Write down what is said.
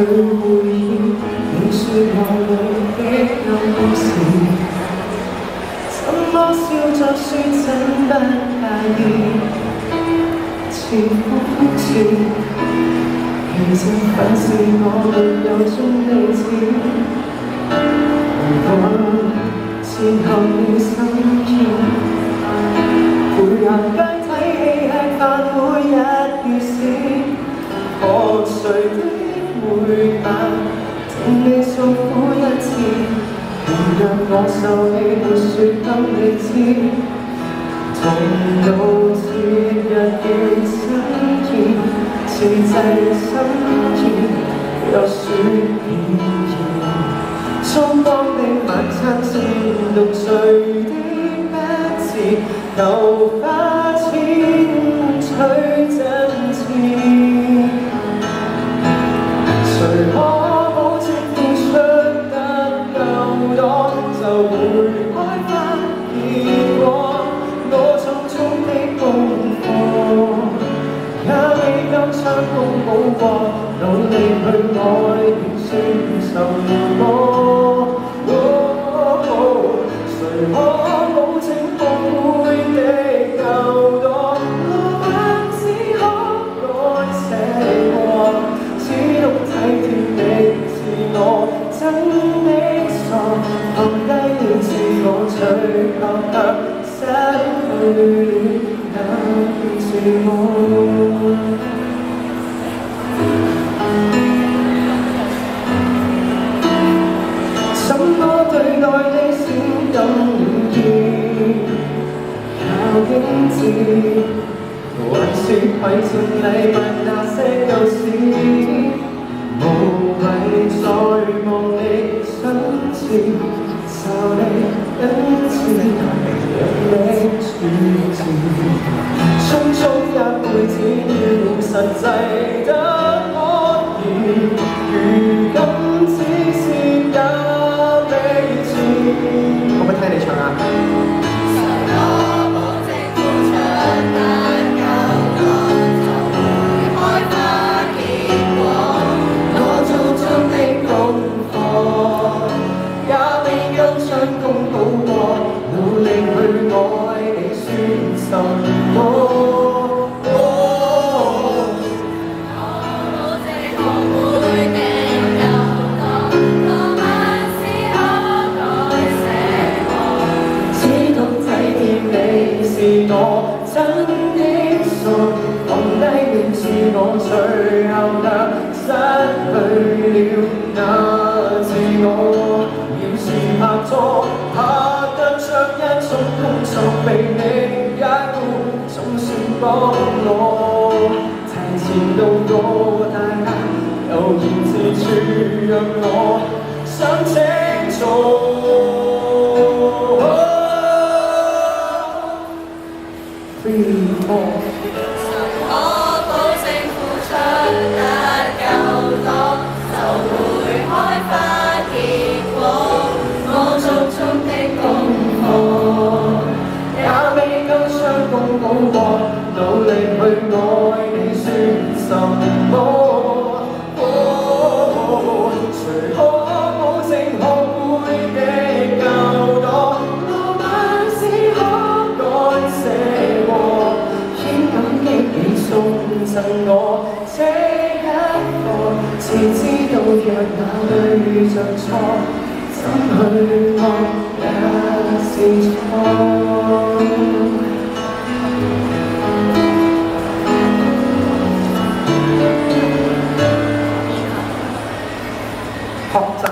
回憶，你是我唯一的故事。怎麼笑着說怎不介意？似空似，其實反是我沒有將你知。如果邂逅你身邊，陪行街睇戲吃飯，每日如是。可誰的每晚聽你訴苦一次，讓我受氣沒說給你知。同到節日與新意，自製心意，有雪片兒，燭光的晚餐是獨睡的一次，舊花千取真摯。誰可保證付出得夠多，就會開花結果？我重重的功課，也未夠唱功補過，努力去愛仍算受過。誰可保證不會的夠多？浪漫只可改寫過，只懂體貼你是我真的傻，放低了自我，最後卻失去了那自我。怎麼對待你先咁容易？靠經濟，還是攜贈禮物那些舊事，無謂再望你親切，受你恩賜，讓你處置。匆匆一輩子要實際得安然，如今只是假彼此。可唔可以聽你唱啊？努力去愛你算什麼？我這個會的有多，浪漫是可改寫過，只懂體貼你是我真的傻，放低了自我，最後卻失去了那自我。要是拍拖，拍得像一種工作，被你解僱，總算幫我提前到過大家，悠然自處，讓我想清楚。3、4可保證付出得夠多，就會開花結果。我重重的功課，也未夠將功補過，努力去愛你算什麼？誰可保證學會的夠多？浪漫只可改寫過，應感激你送贈我這一課，才知道若哪裏着錯。怎去愛也是錯。學習。